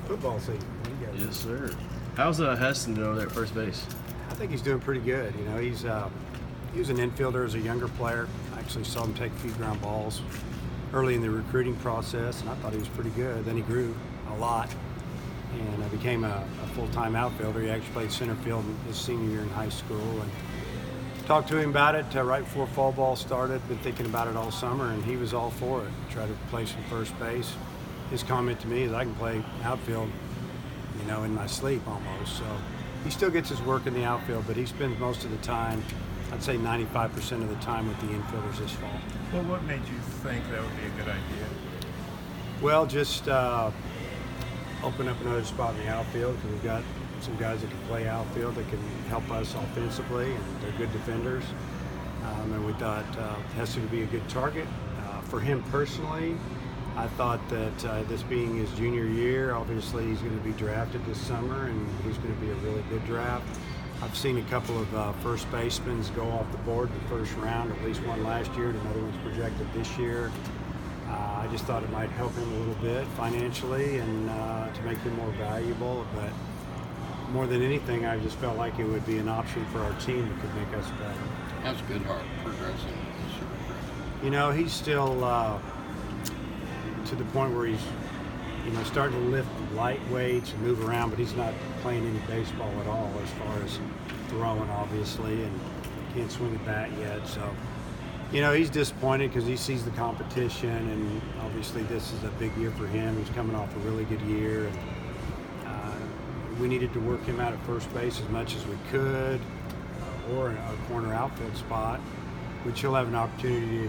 football season. What do you guys? Yes, sir. How's Heston doing over there at first base? I think he's doing pretty good. You know, he was an infielder as a younger player. I actually saw him take a few ground balls early in the recruiting process, and I thought he was pretty good. Then he grew a lot and became a full-time outfielder. He actually played center field in his senior year in high school. And talked to him about it right before fall ball started. Been thinking about it all summer, and he was all for it. Try to play some first base. His comment to me is, I can play outfield, you know, in my sleep almost. So he still gets his work in the outfield, but he spends most of the time, I'd say 95% of the time, with the infielders this fall. Well, what made you think that would be a good idea? Well, just open up another spot in the outfield, because we've got some guys that can play outfield that can help us offensively, and they're good defenders. And we thought Hester would be a good target. For him personally, I thought that this being his junior year, obviously he's going to be drafted this summer, and he's going to be a really good draft. I've seen a couple of first basemen go off the board in the first round, at least one last year, and another one's projected this year. I just thought it might help him a little bit financially and to make him more valuable. But more than anything, I just felt like it would be an option for our team that could make us better. How's Goodhart progressing this year? You know, he's still to the point where he's, you know, starting to lift light weights and move around, but he's not playing any baseball at all as far as throwing, obviously, and can't swing a bat yet. So, you know, he's disappointed because he sees the competition, and obviously this is a big year for him. He's coming off a really good year, and we needed to work him out at first base as much as we could, or a corner outfield spot, which he'll have an opportunity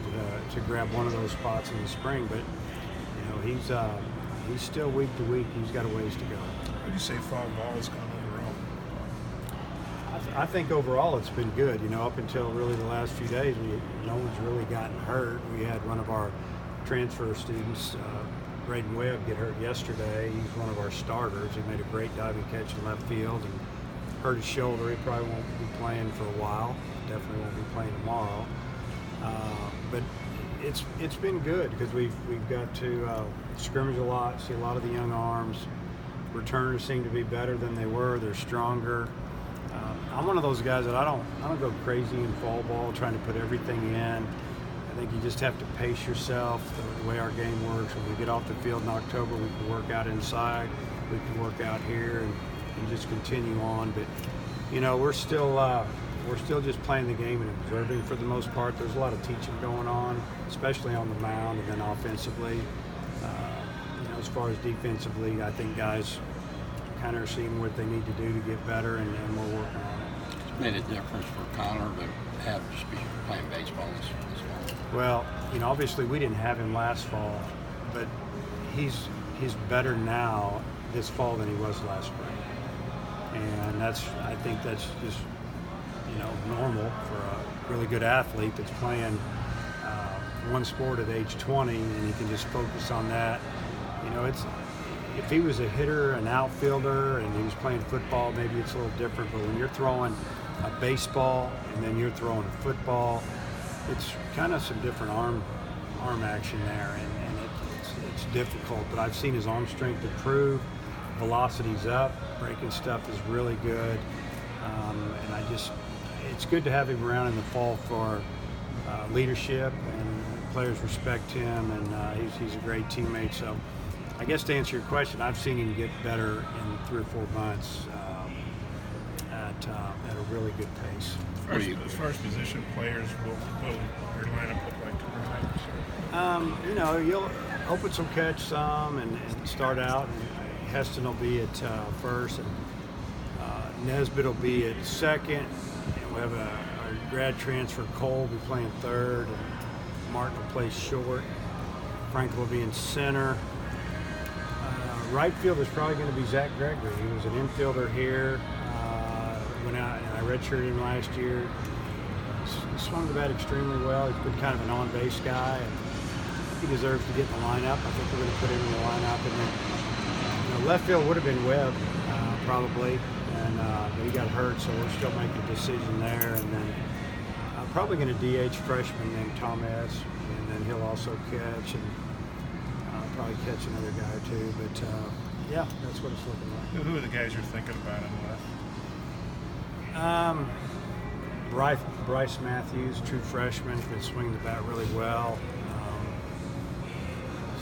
to grab one of those spots in the spring. But you know, he's still week to week. He's got a ways to go. How would you say fall ball has gone overall? I think overall it's been good. You know, up until really the last few days, no one's really gotten hurt. We had one of our transfer students, Braden Webb, get hurt yesterday. He's one of our starters. He made a great diving catch in left field and hurt his shoulder. He probably won't be playing for a while. Definitely won't be playing tomorrow. But it's been good because we've got to scrimmage a lot, see a lot of the young arms. Returners seem to be better than they were. They're stronger. I'm one of those guys that I don't go crazy in fall ball trying to put everything in. I think you just have to pace yourself the way our game works. When we get off the field in October, we can work out inside, we can work out here, and just continue on. But you know, we're still just playing the game and observing for the most part. There's a lot of teaching going on, especially on the mound, and then offensively. You know, as far as defensively, I think guys kind of are seeing what they need to do to get better, and we're working on it. It's made a difference for Connor to have just be playing baseball this fall. Well, you know, obviously we didn't have him last fall, but he's better now this fall than he was last spring, and I think that's just, you know, normal for a really good athlete that's playing one sport at age 20, and he can just focus on that. You know, if he was a hitter, an outfielder, and he was playing football, maybe it's a little different. But when you're throwing a baseball and then you're throwing a football, it's kind of some different arm action there, and it's difficult. But I've seen his arm strength improve, velocity's up, breaking stuff is really good, and it's good to have him around in the fall for leadership, and players respect him, and he's a great teammate. So I guess to answer your question, I've seen him get better in 3 or 4 months at a really good pace. As far as position players, will your lineup look like tonight? You know, you'll open some, catch some, and start out. And Heston will be at first, and Nesbitt will be at second. And we have our grad transfer Cole will be playing third, and Martin will play short. Frank will be in center. Right field is probably going to be Zach Gregory. He was an infielder here. Went out, and I redshirted him last year. He swung the bat extremely well. He's been kind of an on-base guy, and he deserves to get in the lineup. I think we're going to put him in the lineup. And then, you know, left field would have been Webb, probably, and but he got hurt, so we're still making a decision there. And then I'm probably going to DH freshman named Tom S., and then he'll also catch, and probably catch another guy or two. But Yeah, that's what it's looking like. Who are the guys you're thinking about in left? Bryce Matthews, true freshman, can swing the bat really well.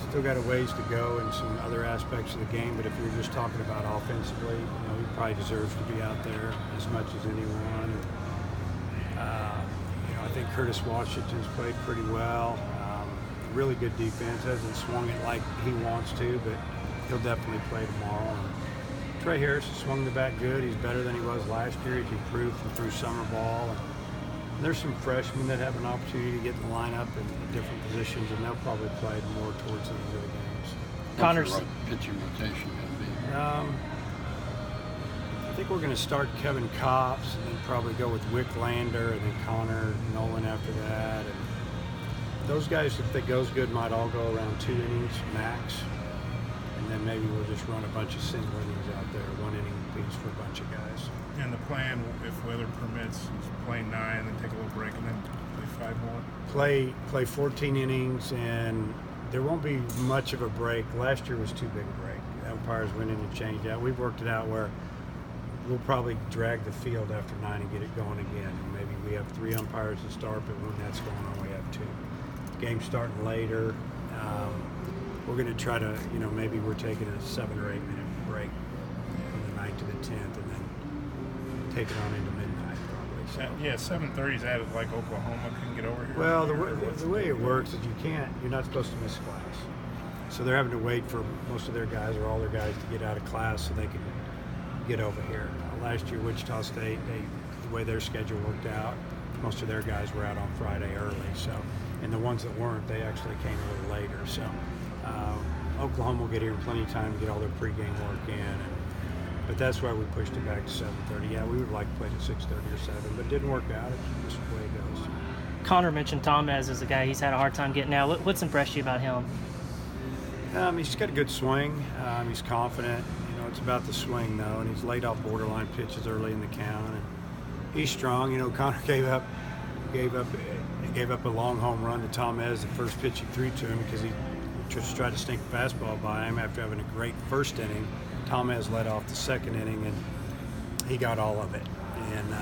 Still got a ways to go in some other aspects of the game, but if you're just talking about offensively, he probably deserves to be out there as much as anyone. I think Curtis Washington's played pretty well. Really good defense. Hasn't swung it like he wants to, but he'll definitely play tomorrow. And Trey Harris has swung the bat good. He's better than he was last year. He's improved from through summer ball. And there's some freshmen that have an opportunity to get in the lineup in different positions, and they'll probably play more towards the end of the games. What's your pitching rotation going to be? I think we're going to start Kevin Kopps and then probably go with Wick Lander and then Connor Nolan after that. And those guys, if it goes good, might all go around 2 innings max. And then maybe we'll just run a bunch of single innings out there, 1 inning apiece for a bunch of guys. And the plan, if weather permits, is play 9, then take a little break, and then play 5 more. Play 14 innings, and there won't be much of a break. Last year was too big a break. The umpires went in and changed out. We've worked it out where we'll probably drag the field after 9 and get it going again. Maybe we have 3 umpires to start, but when that's going on, we have 2. Game's starting later. We're going to try to, maybe we're taking a 7 or 8 minute break from the 9th to the 10th, and then take it on into midnight probably. So. Yeah, 7:30's added like Oklahoma couldn't get over here. Well, the way it works is you're not supposed to miss class. So they're having to wait for most of their guys or all their guys to get out of class so they can get over here. Last year, Wichita State, the way their schedule worked out, most of their guys were out on Friday early. So, and the ones that weren't, they actually came a little later. So Oklahoma will get here in plenty of time to get all their pregame work in. But that's why we pushed it back to 7:30. Yeah, we would like to play at 6:30 or 7, but it didn't work out. It's just the way it goes. Connor mentioned Tomez as a guy he's had a hard time getting out. What's impressed you about him? He's got a good swing. He's confident. It's about the swing, though, and he's laid off borderline pitches early in the count. And he's strong. Connor gave up a long home run to Tomez the first pitch he threw to him because he just tried to sneak a fastball by him after having a great first inning. Tomez led off the second inning, and he got all of it. And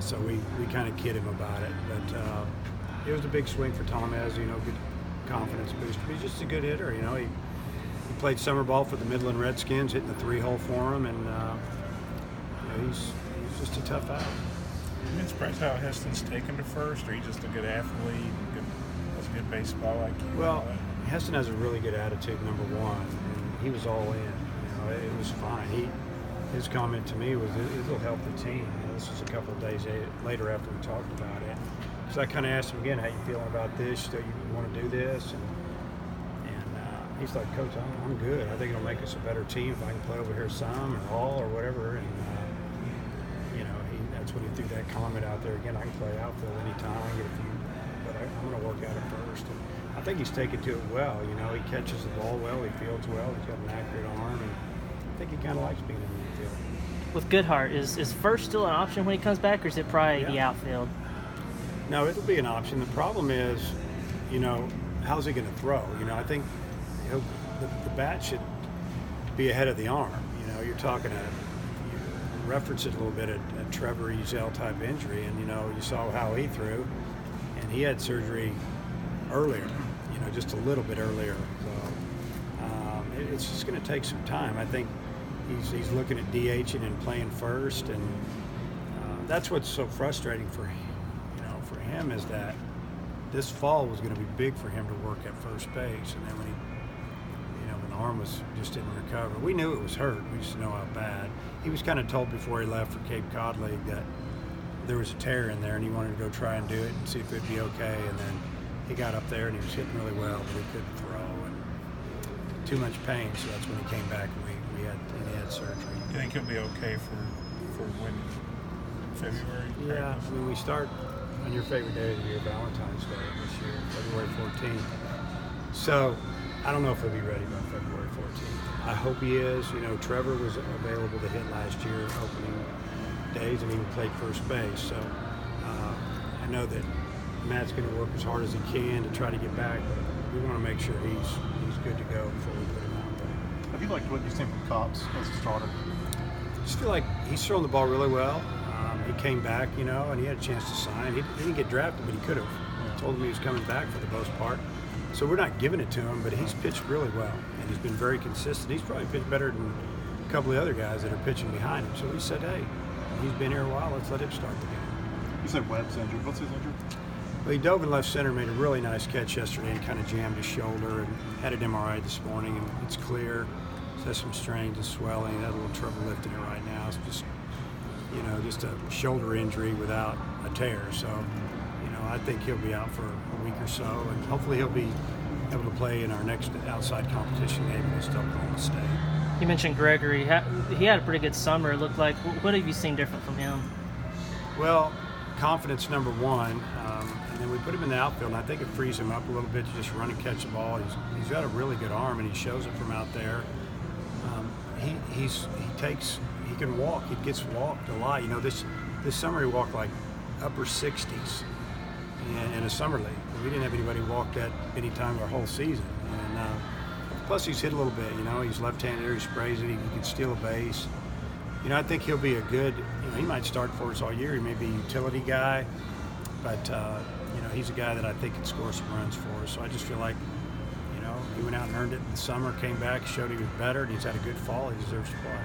so we kind of kid him about it. But it was a big swing for Tomez. Good confidence booster. He's just a good hitter. He played summer ball for the Midland Redskins, hitting the 3-hole for him, and he's just a tough out. I've been surprised how Heston's taken to first, or he's just a good athlete, has a good baseball IQ. Well, Heston has a really good attitude, number one, and he was all in. It was fine. His comment to me was it'll help the team. This was a couple of days later after we talked about it. So I kind of asked him again, how you feeling about this? Do you want to do this? And he's like, Coach, I'm good. I think it'll make us a better team if I can play over here some or all or whatever. And, that's when he threw that comment out there. Again, I can play outfield anytime, get a few, but I'm going to work at it first. And I think he's taken to it well. He catches the ball well, he fields well, he's got an accurate arm, and I think he kind of likes being in the infield. With Goodhart, is first still an option when he comes back, or is it probably the outfield? No, it'll be an option. The problem is, how's he going to throw? I think the bat should be ahead of the arm. You're talking you reference it a little bit at Trevor Ezel type injury, and you saw how he threw, and he had surgery earlier, just a little bit earlier. So it's just going to take some time. I think he's looking at DHing and playing first, and that's what's so frustrating for him is that this fall was going to be big for him to work at first base, and then when the arm just didn't recover. We knew it was hurt. We just know how bad. He was kind of told before he left for Cape Cod League that there was a tear in there, and he wanted to go try and do it and see if it'd be okay. And then he got up there and he was hitting really well, but he couldn't throw and too much pain. So that's when he came back and he had surgery. You think he'll be okay for when February? Yeah, we start on your favorite day of the year, Valentine's Day this year, February 14th. So I don't know if he'll be ready by February 14th. I hope he is. Trevor was available to hit last year, opening days, and he played first base. So I know that Matt's going to work as hard as he can to try to get back, but we want to make sure he's good to go before we put him out there. Have you you like what you've seen from Cops as a starter? I just feel like he's thrown the ball really well. He came back, you know, and he had a chance to sign. He didn't get drafted, but he could have. Told him he was coming back for the most part. So we're not giving it to him, but he's pitched really well, and he's been very consistent. He's probably pitched better than a couple of the other guys that are pitching behind him. So we said, hey, he's been here a while. Let's let him start the game. You said Webb's injured. What's his injury? Well, he dove in left center, made a really nice catch yesterday, and kind of jammed his shoulder, and had an MRI this morning, and it's clear. Has some strains and swelling. He had a little trouble lifting it right now. It's just, you know, just a shoulder injury without a tear. So, you know, I think he'll be out for a week or so, and hopefully he'll be able to play in our next outside competition game against Oklahoma State. You mentioned Gregory. He had a pretty good summer, it looked like. What have you seen different from him? Well, confidence number one, and then we put him in the outfield, and I think it frees him up a little bit to just run and catch the ball. He's got a really good arm, and he shows it from out there. He can walk. He gets walked a lot. You know, this summer he walked like upper 60s in a summer league. We didn't have anybody walk that many times our whole season. And plus he's hit a little bit. You know, he's left-handed. He sprays it. He can steal a base. You know, I think he'll be a good. You know, he might start for us all year. He may be a utility guy, but you know, he's a guy that I think can score some runs for us. So I just feel like, you know, he went out and earned it in the summer, came back, showed he was better, and he's had a good fall. He deserves to play.